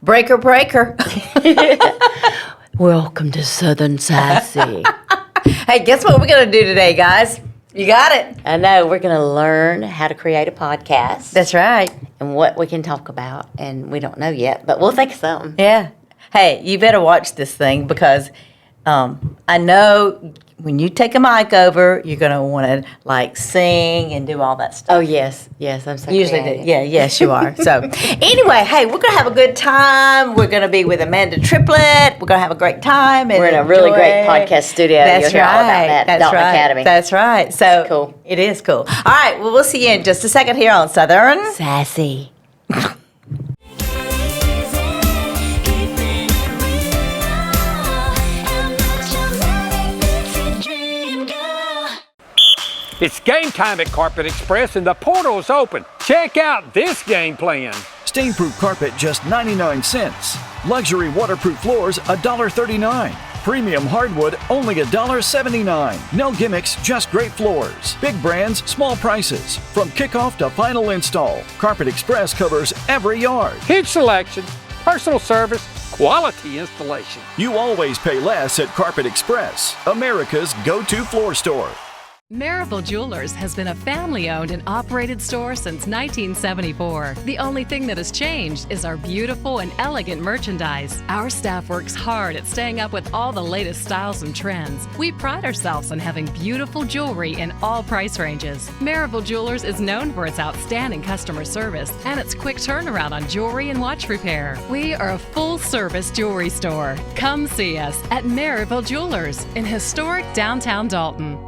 Breaker, breaker. Welcome to Southern Sassy. Hey, guess what we're going to do today, guys? You got it. I know, we're going to learn how to create a podcast. That's right. And what we can talk about. And we don't know yet, but we'll think of something. Yeah. Hey, you better watch this thing because I know when you take a mic over, you're going to want to, like, sing and do all that stuff. Oh, yes. Yes, I'm so Usually creative. do. Yeah, yes, you are. So, anyway, hey, we're going to have a good time. We're going to be with Amanda Triplett. We're going to have a great time. And We're in a really great enjoy. podcast studio. That's You'll hear all about that. That's Dalton right. Academy. That's right. So, It's cool. It is cool. All right, well, we'll see you in just a second here on Southern Sassy. It's game time at Carpet Express and the portal is open. Check out this game plan. Stain-proof carpet just 99 cents. Luxury waterproof floors $1.39. Premium hardwood only $1.79. No gimmicks, just great floors. Big brands, small prices. From kickoff to final install, Carpet Express covers every yard. Huge selection, personal service, quality installation. You always pay less at Carpet Express, America's go-to floor store. Marable Jewelers has been a family-owned and operated store since 1974. The only thing that has changed is our beautiful and elegant merchandise. Our staff works hard at staying up with all the latest styles and trends. We pride ourselves on having beautiful jewelry in all price ranges. Marable Jewelers is known for its outstanding customer service and its quick turnaround on jewelry and watch repair. We are a full-service jewelry store. Come see us at Marable Jewelers in historic downtown Dalton.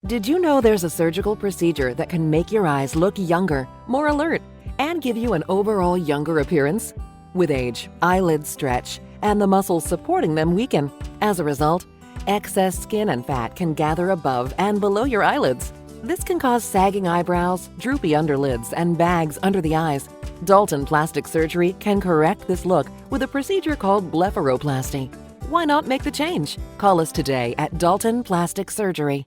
Did you know there's a surgical procedure that can make your eyes look younger, more alert, and give you an overall younger appearance? With age, eyelids stretch, and the muscles supporting them weaken. As a result, excess skin and fat can gather above and below your eyelids. This can cause sagging eyebrows, droopy underlids, and bags under the eyes. Dalton Plastic Surgery can correct this look with a procedure called blepharoplasty. Why not make the change? Call us today at Dalton Plastic Surgery.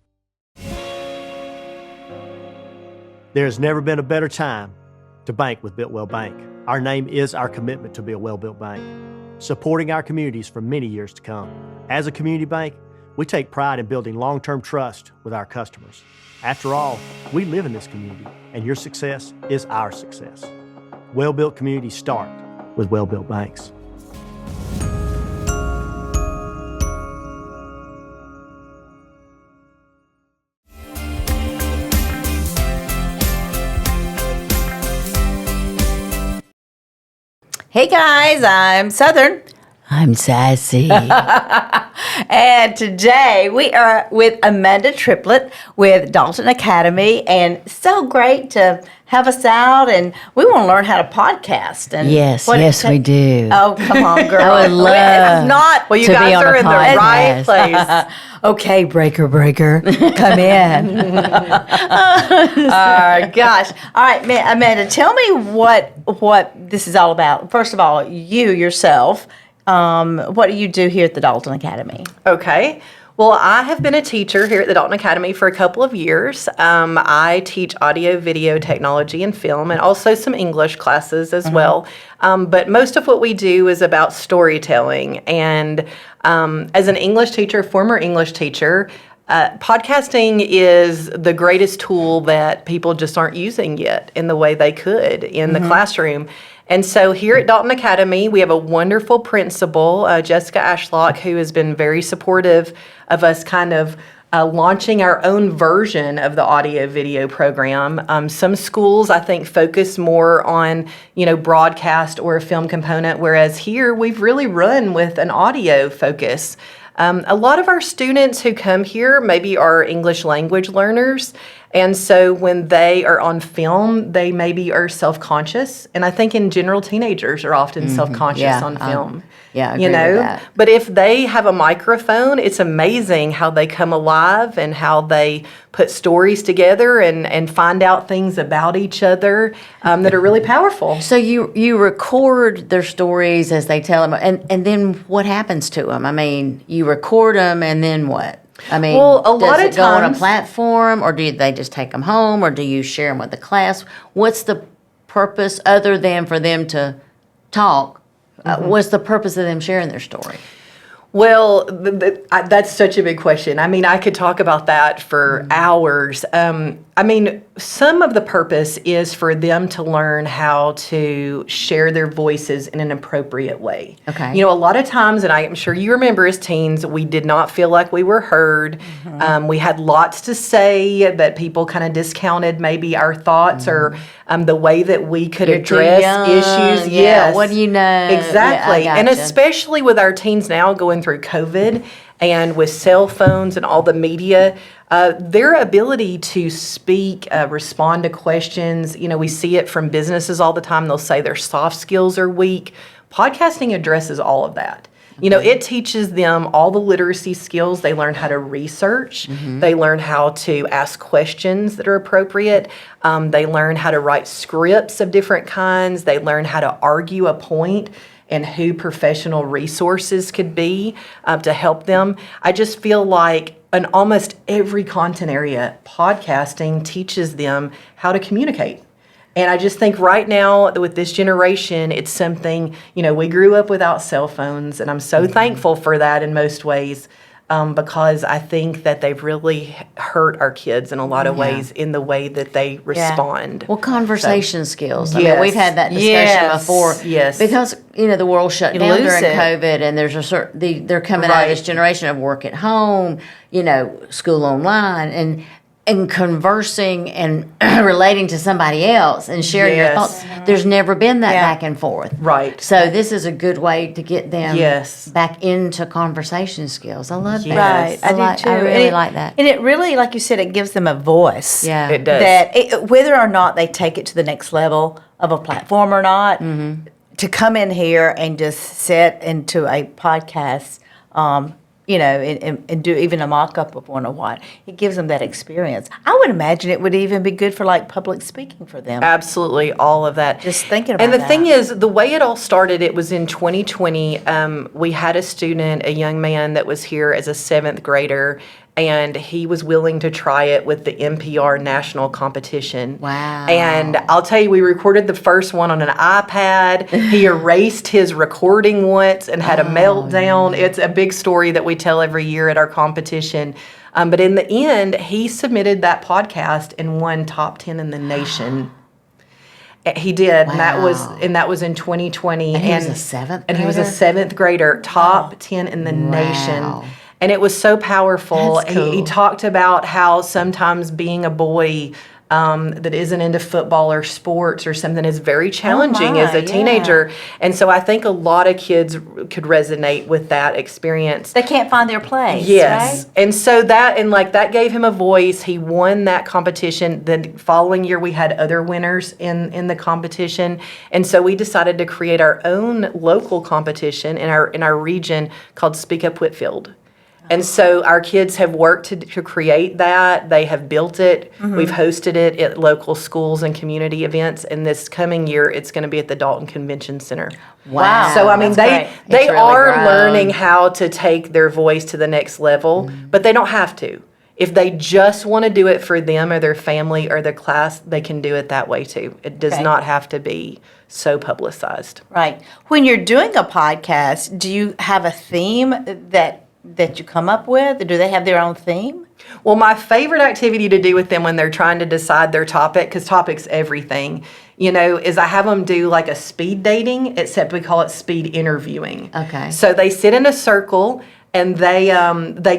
There has never been a better time to bank with Built-Well Bank. Our name is our commitment to be a well-built bank, supporting our communities for many years to come. As a community bank, we take pride in building long-term trust with our customers. After all, we live in this community, and your success is our success. Well-built communities start with well-built banks. Hey guys, I'm Southern. I'm Sassy. And today we are with Amanda Triplett with Dalton Academy, and so great to have us out, and we want to learn how to podcast. And Yes, what yes, we do. Oh, come on, girl. I would love It's not, well, you to be guys on are a in the right podcast. place. Okay, breaker, come in. Gosh. All right, Amanda, tell me what this is all about. First of all, you yourself, what do you do here at the Dalton Academy? Okay. Well, I have been a teacher here at the Dalton Academy for a couple of years. I teach audio, video, technology, and film, and also some English classes as well. But most of what we do is about storytelling. And as an English teacher, former English teacher, podcasting is the greatest tool that people just aren't using yet in the way they could in the classroom. And so here at Dalton Academy, we have a wonderful principal, Jessica Ashlock, who has been very supportive of us kind of launching our own version of the audio video program. Some schools, I think, focus more on, broadcast or a film component, whereas here we've really run with an audio focus. A lot of our students who come here maybe are English language learners, and so when they are on film, they maybe are self-conscious. And I think in general, teenagers are often self-conscious on film. I agree with that. But if they have a microphone, it's amazing how they come alive and how they put stories together and find out things about each other that are really powerful. So you record their stories as they tell them, and then what happens to them? I mean, you record them, and then what? I mean, well, a lot does of it go on a times- platform, or do they just take them home, or do you share them with the class? What's the purpose other than for them to talk? Was the purpose of them sharing their story? Well, that's such a big question. I mean, I could talk about that for hours. I mean, some of the purpose is for them to learn how to share their voices in an appropriate way. Okay. You know, a lot of times, and I'm sure you remember as teens, we did not feel like we were heard. We had lots to say, but people kind of discounted maybe our thoughts or the way that we could address issues. Yeah, Yes. what do you know? Exactly. Yeah, I And gotcha. especially with our teens now going through COVID and with cell phones and all the media, their ability to speak, respond to questions, you know, we see it from businesses all the time. They'll say their soft skills are weak. Podcasting addresses all of that. You know, it teaches them all the literacy skills. They learn how to research. They learn how to ask questions that are appropriate. They learn how to write scripts of different kinds. They learn how to argue a point and who professional resources could be to help them. I just feel like in almost every content area, podcasting teaches them how to communicate. And I just think right now with this generation, it's something, you know, we grew up without cell phones, and I'm so thankful for that in most ways. Because I think that they've really hurt our kids in a lot of ways in the way that they respond. Well, conversation skills. I Yes. mean, we've had that discussion Yes. before. Yes. Because, you know, the world shut down lose during it. COVID, and there's a certain, they're coming out of this generation of work at home, you know, school online, and conversing and relating to somebody else and sharing your Yes. thoughts. There's never been that Yeah. back and forth. Right. So this is a good way to get them Yes. back into conversation skills. I love Yes. that. Right, I do too. I And really it- like that. And it really, like you said, it gives them a voice. Yeah. It does. Whether or not they take it to the next level of a platform or not, to come in here and just sit into a podcast, you know, and do even a mock-up of one or what, it gives them that experience. I would imagine it would even be good for like public speaking for them. Absolutely, all of that. Just thinking about And the that. thing is, the way it all started, it was in 2020. We had a student, a young man that was here as a 7th grader, and he was willing to try it with the NPR national competition. Wow. And I'll tell you, we recorded the first one on an iPad. He erased his recording once and had a meltdown. It's a big story that we tell every year at our competition. But in the end, he submitted that podcast and won top 10 in the nation. He did, and that was in 2020. And he was a 7th And he was a grader? 7th grader, top 10 in the nation. Wow. And it was so powerful. That's cool. He talked about how sometimes being a boy that isn't into football or sports or something is very challenging as a yeah. teenager. And so I think a lot of kids could resonate with that experience. They can't find their place. Yes. Right? And so that gave him a voice. He won that competition. The following year we had other winners in the competition. And so we decided to create our own local competition in our region called Speak Up Whitfield. And so our kids have worked to create that. They have built it. We've hosted it at local schools and community events. And this coming year, it's going to be at the Dalton Convention Center. Wow. So I mean, That's great. they It's really are grown. learning how to take their voice to the next level, but they don't have to. If they just want to do it for them or their family or their class, they can do it that way too. It does Okay. not have to be so publicized. Right. When you're doing a podcast, do you have a theme that you come up with? Or do they have their own theme? Well, my favorite activity to do with them when they're trying to decide their topic, because topic's everything, you know, is I have them do like a speed dating, except we call it speed interviewing. Okay. So they sit in a circle and they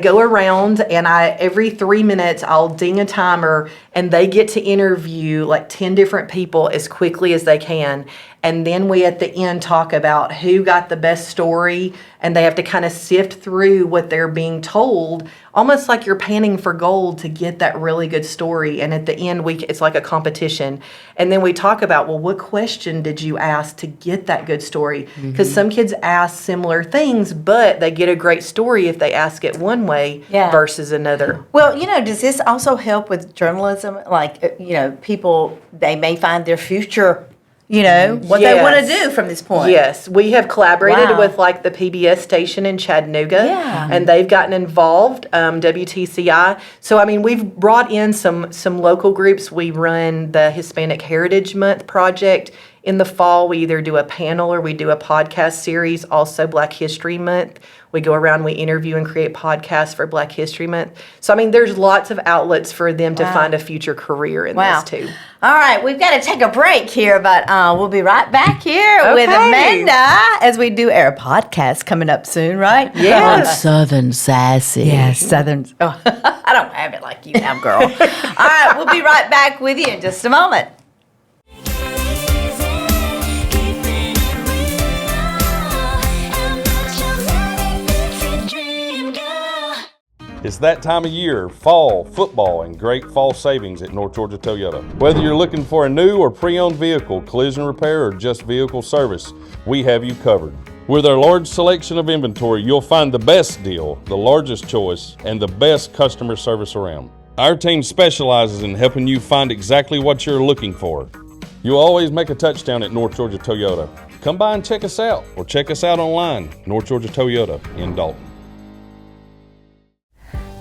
go around, and every 3 minutes I'll ding a timer, and they get to interview like 10 different people as quickly as they can. And then we at the end talk about who got the best story, and they have to kind of sift through what they're being told, almost like you're panning for gold to get that really good story. And at the end, it's like a competition. And then we talk about, well, what question did you ask to get that good story? Because some kids ask similar things, but they get a great story if they ask it one way Yeah. versus another. Well, you know, does this also help with journalism? Like, you know, people, they may find their future what they want to do from this point. Yes, we have collaborated Wow. with like the PBS station in Chattanooga, and they've gotten involved, WTCI. So I mean, we've brought in some local groups. We run the Hispanic Heritage Month project. In the fall, we either do a panel or we do a podcast series. Also, Black History Month. We go around, we interview and create podcasts for Black History Month. So, I mean, there's lots of outlets for them to find a future career in this, too. All right, we've got to take a break here, but we'll be right back here with Amanda as we do our podcast coming up soon, right? Yeah. Southern Sassy. Yes, Southern. Oh, I don't have it like you have, girl. All right, we'll be right back with you in just a moment. It's that time of year, fall, football, and great fall savings at North Georgia Toyota. Whether you're looking for a new or pre-owned vehicle, collision repair, or just vehicle service, we have you covered. With our large selection of inventory, you'll find the best deal, the largest choice, and the best customer service around. Our team specializes in helping you find exactly what you're looking for. You'll always make a touchdown at North Georgia Toyota. Come by and check us out, or check us out online, North Georgia Toyota in Dalton.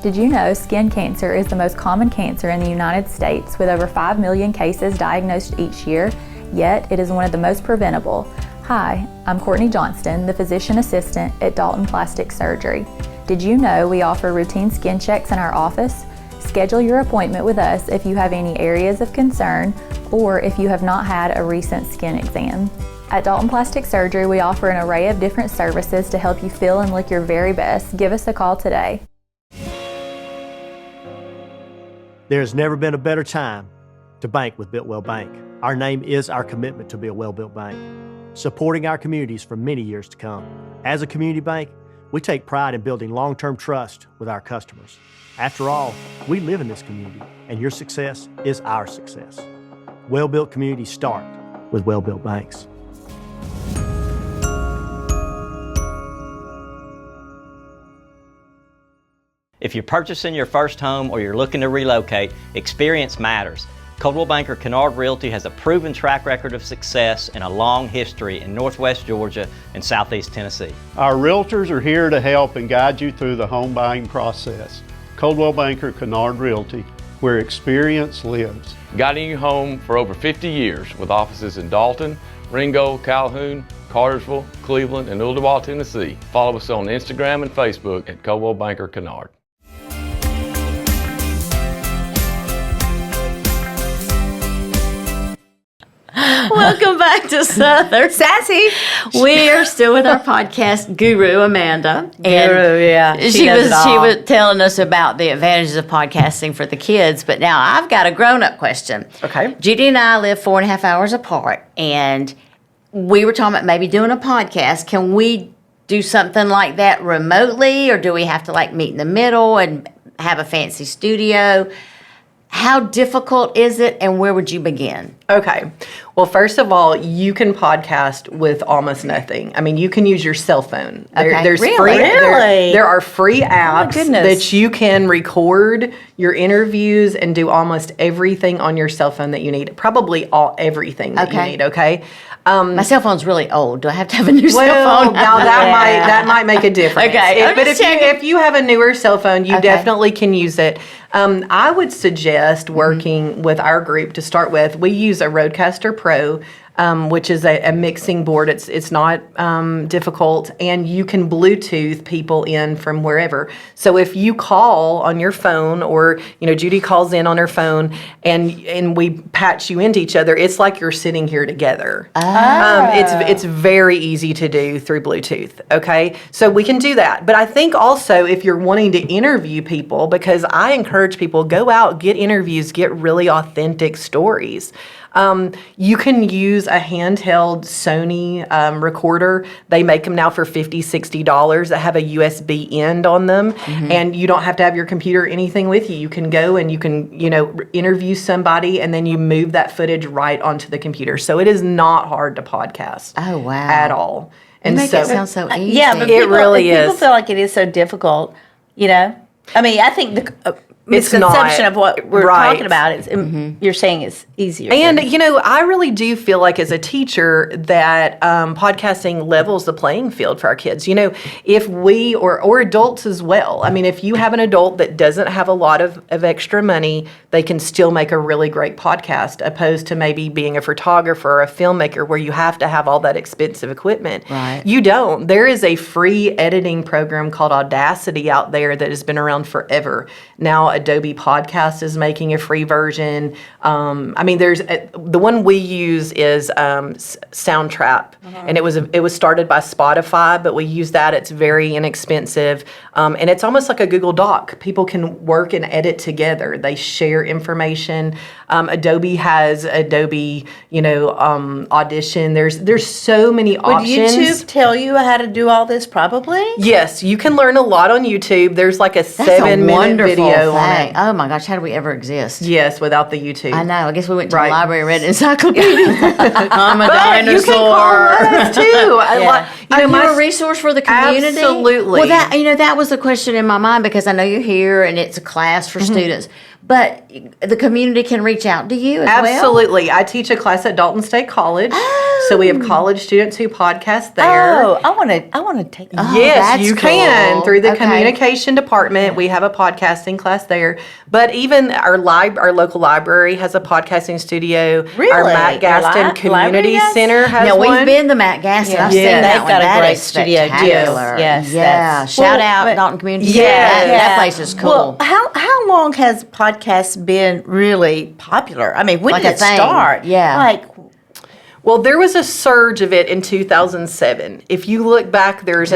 Did you know skin cancer is the most common cancer in the United States, with over 5 million cases diagnosed each year, yet it is one of the most preventable? Hi, I'm Courtney Johnston, the physician assistant at Dalton Plastic Surgery. Did you know we offer routine skin checks in our office? Schedule your appointment with us if you have any areas of concern or if you have not had a recent skin exam. At Dalton Plastic Surgery, we offer an array of different services to help you feel and look your very best. Give us a call today. There has never been a better time to bank with Bitwell Bank. Our name is our commitment to be a well-built bank, supporting our communities for many years to come. As a community bank, we take pride in building long-term trust with our customers. After all, we live in this community, and your success is our success. Well-built communities start with well-built banks. If you're purchasing your first home or you're looking to relocate, experience matters. Coldwell Banker Kennard Realty has a proven track record of success and a long history in Northwest Georgia and Southeast Tennessee. Our realtors are here to help and guide you through the home buying process. Coldwell Banker Kennard Realty, where experience lives. Guiding you home for over 50 years with offices in Dalton, Ringgold, Calhoun, Cartersville, Cleveland, and Ooltewah, Tennessee. Follow us on Instagram and Facebook at Coldwell Banker Kennard. Welcome back to Southern Sassy. We are still with our podcast guru, Amanda. And she was telling us about the advantages of podcasting for the kids, but now I've got a grown-up question. Okay. Judy and I live 4.5 hours apart, and we were talking about maybe doing a podcast. Can we do something like that remotely, or do we have to like meet in the middle and have a fancy studio? How difficult is it, and where would you begin? Okay. Well, first of all, you can podcast with almost nothing. I mean, you can use your cell phone. There's Really? free. Really? There are free apps goodness. that you can record your interviews and do almost everything on your cell phone that you need. Probably everything that you need. Okay. My cell phone's really old. Do I have to have a new cell Well, phone? now that might make a difference. Okay, I'm But just if you have a newer cell phone, you definitely can use it. I would suggest working with our group to start with. We use a Rodecaster Pro, which is a mixing board. It's not difficult, and you can Bluetooth people in from wherever. So if you call on your phone, or Judy calls in on her phone, and we patch you into each other, it's like you're sitting here together. It's very easy to do through Bluetooth. Okay, so we can do that. But I think also if you're wanting to interview people, because I encourage people, go out, get interviews, get really authentic stories. You can use a handheld Sony recorder. They make them now for $50, $60 that have a USB end on them, and you don't have to have your computer or anything with you. You can go and you can, interview somebody, and then you move that footage right onto the computer. So it is not hard to podcast. Oh, wow. At all. And make it sound so easy. Yeah, but it really is. People feel like it is so difficult, I mean, I think misconception of what we're right. talking about. It's, you're saying it's easier. And, I really do feel like as a teacher that podcasting levels the playing field for our kids. If we, or adults as well, I mean, if you have an adult that doesn't have a lot of extra money, they can still make a really great podcast, opposed to maybe being a photographer or a filmmaker where you have to have all that expensive equipment. Right. You don't. There is a free editing program called Audacity out there that has been around forever. Now Adobe Podcast is making a free version. There's the one we use is Soundtrap, and it was started by Spotify, but we use that. It's very inexpensive, and it's almost like a Google Doc. People can work and edit together. They share information. Adobe has Adobe, Audition. There's so many options. Would YouTube tell you how to do all this? Probably. Yes, you can learn a lot on YouTube. There's like a 7-minute video on it. Oh my gosh, how do we ever exist? Yes, without the YouTube. I know. I guess we went to Right. the library and read an encyclopedia. I'm a But dinosaur. you can call us too. Are you a resource for the community? Absolutely. Well, that was the question in my mind, because I know you're here and it's a class for students, but the community can reach out to you as well. Absolutely. I teach a class at Dalton State College, so we have college students who podcast there. Oh, I want to take. Yes, that's you can cool. through the Okay. communication department. We have a podcasting class there. But even our local library has a podcasting studio. Really? Our Matt Gaston Your Community library has? Center has Now, one. we've been to Matt Gaston. I've seen Yes. that They've one. got a That great is studio, too. spectacular. Yes, Yeah. that's- Shout Well, out but- Dalton Community. Yeah. That place is cool. Well, how long has podcasts been really popular? I mean, when Like did a it thing. start? Yeah. Well, there was a surge of it in 2007. If you look back, there was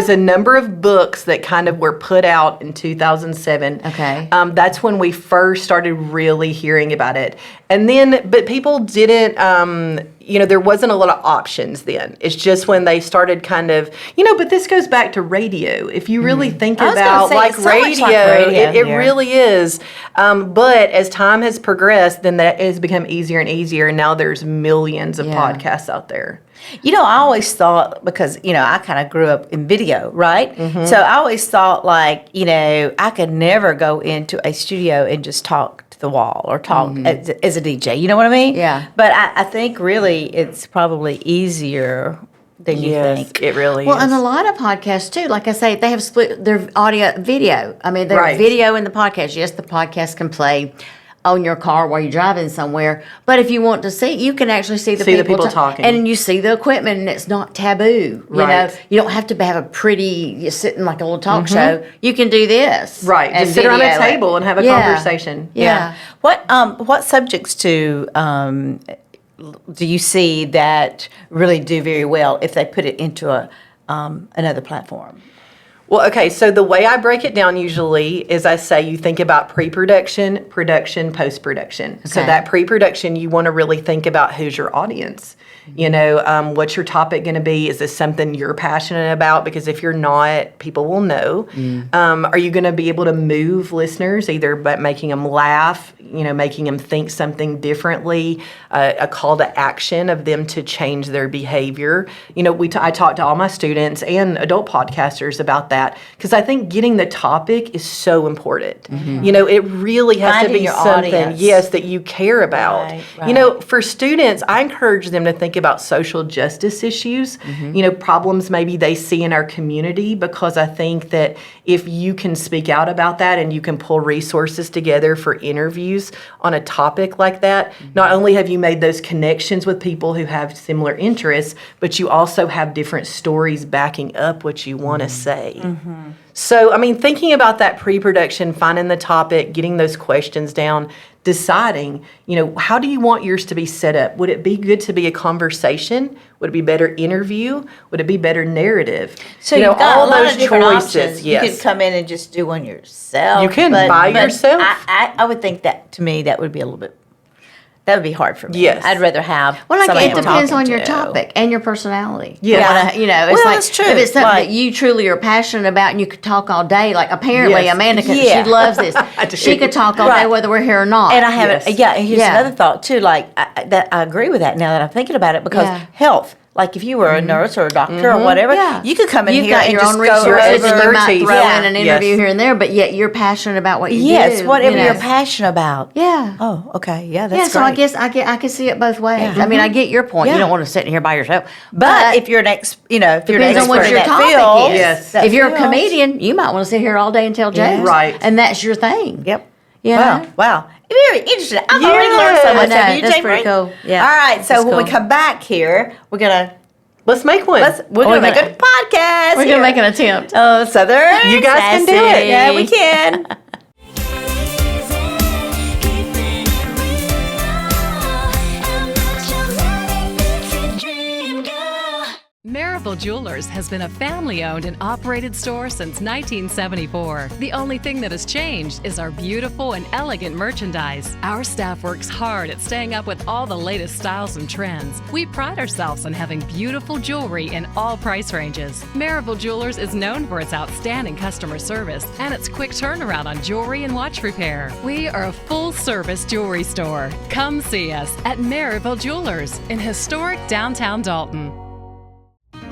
a number of books that kind of were put out in 2007. Okay. That's when we first started really hearing about it. And then, but people didn't, there wasn't a lot of options then. It's just when they started kind of, but this goes back to radio. If you really think about it's so much radio, like radio it here. really is. But as time has progressed, then that has become easier and easier. And now there's millions of podcasts out there. I always thought, because, I kind of grew up in video, right? So I always thought, I could never go into a studio and just talk to the wall or talk as a DJ. You know what I mean? Yeah. But I think really it's probably easier than you think. It really Well, is. and a lot of podcasts too, like I say, they have split their audio, video. I mean, there's Right. video in the podcast. Yes, the podcast can play on your car while you're driving somewhere. But if you want to see, you can actually see the people talking. and you see the equipment, and it's not taboo. Right. You don't have to have a pretty, you're sitting like a little talk show. You can do this, Right. and Just sit around a video it. table and have a Yeah. conversation. Yeah. What subjects do you see that really do very well if they put it into another platform? Well, okay, so the way I break it down usually is I say you think about pre-production, production, post-production. So Okay. that pre-production, you want to really think about who's your audience. What's your topic going to be? Is this something you're passionate about? Because if you're not, people will know. Are you going to be able to move listeners, either by making them laugh, making them think something differently, a call to action of them to change their behavior? I talk to all my students and adult podcasters about that, because I think getting the topic is so important. It really has Finding to be your something, audience. yes, that you care about. Right. For students, I encourage them to think about social justice issues, problems maybe they see in our community, because I think that if you can speak out about that and you can pull resources together for interviews on a topic like that, not only have you made those connections with people who have similar interests, but you also have different stories backing up what you want to say. So, thinking about that pre-production, finding the topic, getting those questions down, deciding, how do you want yours to be set up? Would it be good to be a conversation? Would it be better interview? Would it be better narrative? So you've got all a lot those of different choices. options. Yes. You could come in and just do one yourself. You can by yourself. I would think that, to me, that would be that would be hard for me. Yes. I'd rather have Well, somebody it depends I'm on your talking to. topic and your personality. Yeah. It's Well, like that's true. if it's something Like- that you truly are passionate about and you could talk all day. Like apparently Yes. Amanda can, Yeah. she loves this. She could talk all day Right. whether we're here or not. And I have Yes. and here's Yeah. another thought too. I agree with that now that I'm thinking about it, because Yeah. health. like if you were a nurse or a doctor or whatever, Yeah. you could come in You've here got and your just own go resources, and you over. might throw Yeah. in an interview here and there, but yet you're passionate about what you do. Yes, whatever you know. you're passionate about. Yeah. Oh, okay. Yeah, that's Yeah, so great. I guess I can see it both ways. I mean, I get your point. Yeah. You don't want to sit here by yourself. But if you're an if you're an depends expert on what in your that topic field, is. Yes. that If you're a field- comedian, you might want to sit here all day and tell jokes. Right. And that's your thing. Yep. You Wow. know? Wow. Very interesting. I've already learned so I much. know. Have you, That's Jay pretty Marie? cool. Yeah. All right. So That's when we cool. come back here, we're gonna Let's make one. we're gonna make a podcast. We're here. going to make an attempt. Oh, Southern. You guys can do it. Yeah, we can. Marable Jewelers has been a family-owned and operated store since 1974. The only thing that has changed is our beautiful and elegant merchandise. Our staff works hard at staying up with all the latest styles and trends. We pride ourselves on having beautiful jewelry in all price ranges. Marable Jewelers is known for its outstanding customer service and its quick turnaround on jewelry and watch repair. We are a full-service jewelry store. Come see us at Marable Jewelers in historic downtown Dalton.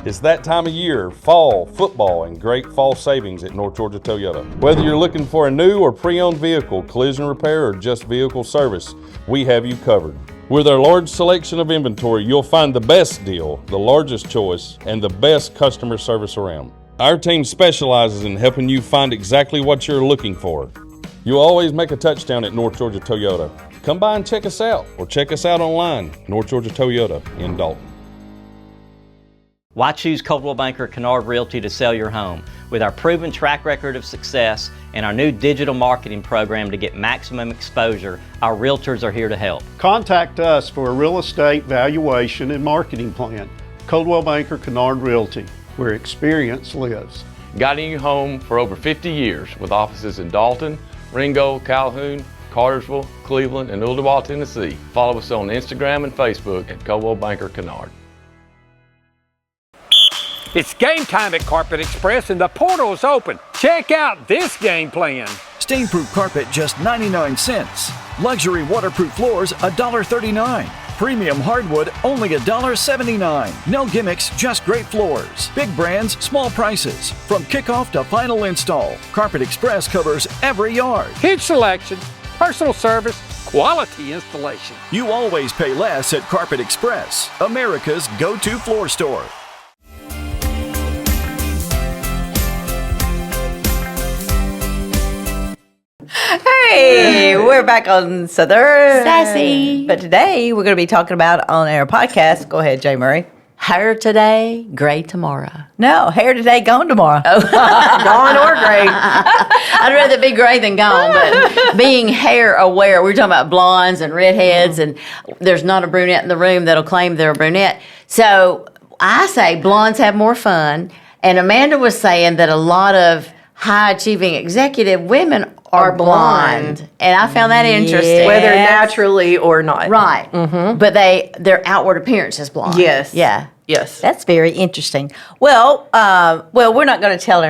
It's that time of year, fall, football, and great fall savings at North Georgia Toyota. Whether you're looking for a new or pre-owned vehicle, collision repair, or just vehicle service, we have you covered. With our large selection of inventory, you'll find the best deal, the largest choice, and the best customer service around. Our team specializes in helping you find exactly what you're looking for. You'll always make a touchdown at North Georgia Toyota. Come by and check us out, or check us out online, North Georgia Toyota in Dalton. Why choose Coldwell Banker Kennard Realty to sell your home? With our proven track record of success and our new digital marketing program to get maximum exposure, our realtors are here to help. Contact us for a real estate valuation and marketing plan. Coldwell Banker Kennard Realty, where experience lives. Guiding you home for over 50 years with offices in Dalton, Ringgold, Calhoun, Cartersville, Cleveland, and Ooltewah, Tennessee. Follow us on Instagram and Facebook at Coldwell Banker Kennard. It's game time at Carpet Express and the portal's open. Check out this game plan. Stain-proof carpet just 99 cents. Luxury waterproof floors $1.39. Premium hardwood only $1.79. No gimmicks, just great floors. Big brands, small prices. From kickoff to final install, Carpet Express covers every yard. Huge selection, personal service, quality installation. You always pay less at Carpet Express, America's go-to floor store. Hey, we're back on Southern Sassy. But today we're going to be talking about on our podcast. Go ahead, Jay Murray. Hair today, gray tomorrow. No, hair today, gone tomorrow. Oh. Gone or gray. I'd rather be gray than gone, but being hair aware, we're talking about blondes and redheads, and there's not a brunette in the room that'll claim they're a brunette. So I say blondes have more fun, and Amanda was saying that a lot of high-achieving executive women are blonde, and I found that interesting. Whether naturally or not. Right, but their outward appearance is blonde. Yes. Yeah. Yes. That's very interesting. Well, we're not going to tell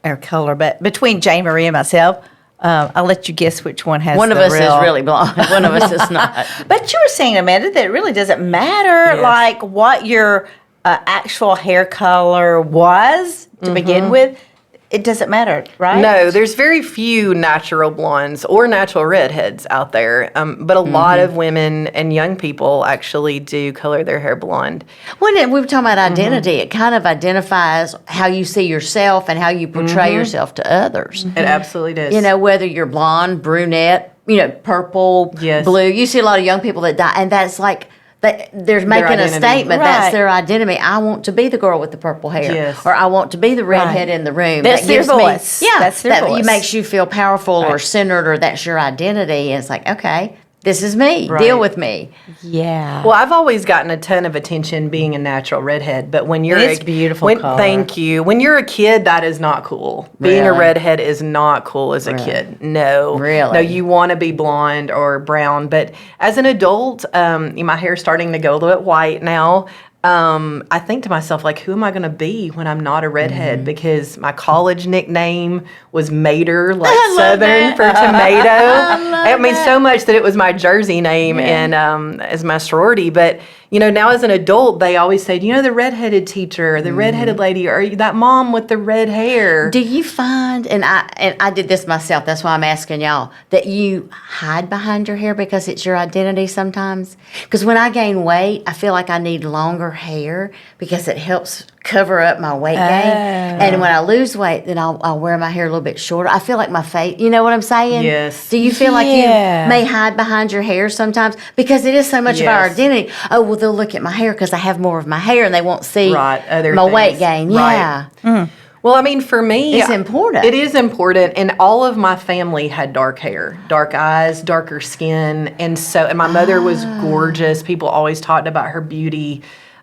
our color, but between Jay Marie and myself, I'll let you guess which one has One of the us real. is really blonde. One of us is not. But you were saying, Amanda, that it really doesn't matter, like what your actual hair color was to begin with. It doesn't matter, right? No, there's very few natural blondes or natural redheads out there, but a lot of women and young people actually do color their hair blonde. When we were talking about identity, it kind of identifies how you see yourself and how you portray yourself to others. It absolutely does. You know, whether you're blonde, brunette, purple, Yes. blue. You see a lot of young people that die, and that's like they're making a identity. statement. Right. That's their identity. I want to be the girl with the purple hair, Yes. or I want to be the redhead in the room. That's that their gives me- voice. yeah, That's their that voice. makes you feel powerful or centered, or that's your identity. And it's like, okay, this is me. Right. Deal with me. Yeah. Well, I've always gotten a ton of attention being a natural redhead, but when you're It's beautiful color. Thank you. When you're a kid, that is not cool. Being a Really? redhead is not cool as a kid. No. Really? No, you want to be blonde or brown, but as an adult, my hair's starting to go a little bit white now. I think to myself, like, who am I going to be when I'm not a redhead? Because my college nickname was Mater, like Southern for tomato. I mean, so much that it was my jersey name and as my sorority. But now as an adult, they always say, the redheaded teacher, the redheaded lady, or that mom with the red hair. Do you find, and I did this myself, that's why I'm asking y'all, that you hide behind your hair because it's your identity sometimes? Because when I gain weight, I feel like I need longer hair because it helps cover up my weight gain. And when I lose weight, then I'll wear my hair a little bit shorter. I feel like my face, you know what I'm saying? Yes. Do you feel like you may hide behind your hair sometimes? Because it is so much of our identity. Oh, well, they'll look at my hair because I have more of my hair and they won't see my weight gain. Right. Yeah. Well, I mean, for me, it's important. It is important, and all of my family had dark hair, dark eyes, darker skin, and my mother was gorgeous. People always talked about her beauty,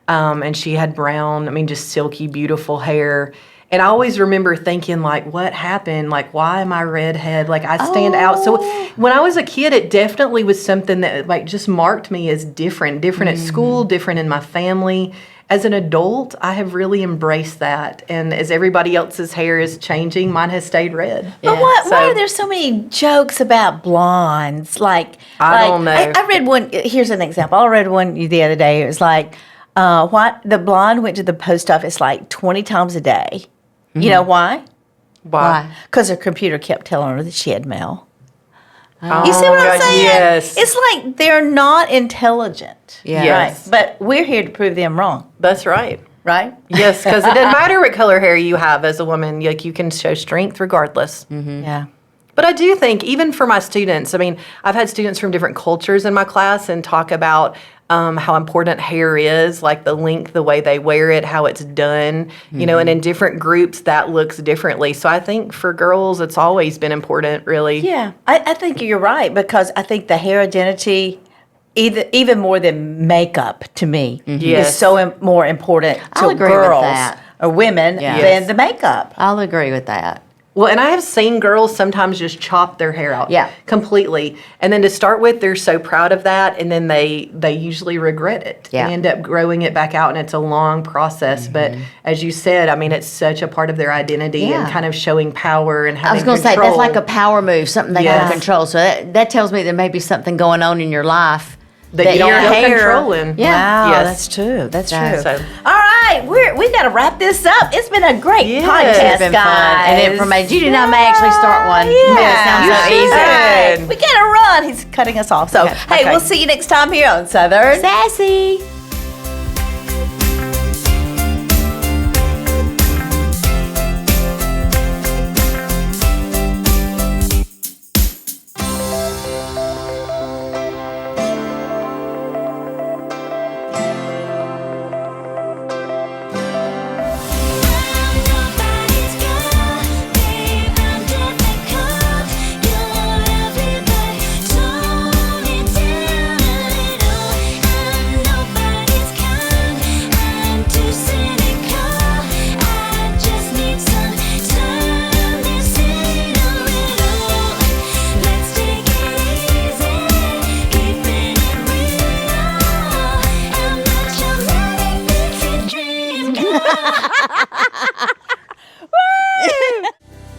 and she had brown, just silky, beautiful hair. And I always remember thinking, like, what happened? Like, why am I redhead? Like, I stand out. So when I was a kid, it definitely was something that, like, just marked me as different at school, different in my family. As an adult, I have really embraced that. And as everybody else's hair is changing, mine has stayed red. But why are there so many jokes about blondes? I don't know. I read one. Here's an example. I read one the other day. It was like, the blonde went to the post office like 20 times a day. You know why? Why? Because her computer kept telling her that she had mail. You see what I'm saying? Yes. It's like they're not intelligent. Yeah. Yes. Right? But we're here to prove them wrong. That's right. Right? Yes, because it doesn't matter what color hair you have as a woman. Like, you can show strength regardless. Yeah. But I do think, even for my students, I've had students from different cultures in my class and talk about how important hair is, like the length, the way they wear it, how it's done, and in different groups that looks differently. So I think for girls, it's always been important, really. Yeah, I think you're right, because I think the hair identity, even more than makeup to me, is so more important to girls or women than the makeup. I'll agree with that. Well, and I have seen girls sometimes just chop their hair out completely. And then to start with, they're so proud of that, and then they usually regret it. Yeah. They end up growing it back out, and it's a long process. But as you said, it's such a part of their identity and kind of showing power and having control. I was going to say, that's like a power move, something they have control. So that tells me there may be something going on in your life that you don't have control in. Yeah, wow, that's true. That's true. So. All right, we got to wrap this up. It's been a great podcast, it's been guys. Fun and information. You and I may actually start one. Yeah, it sounds so easy. We got to run. He's cutting us off. So, hey, we'll see you next time here on Southern Sassy.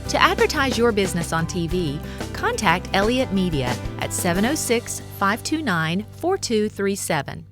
To advertise your business on TV, contact Elliott Media at 706-529-4237.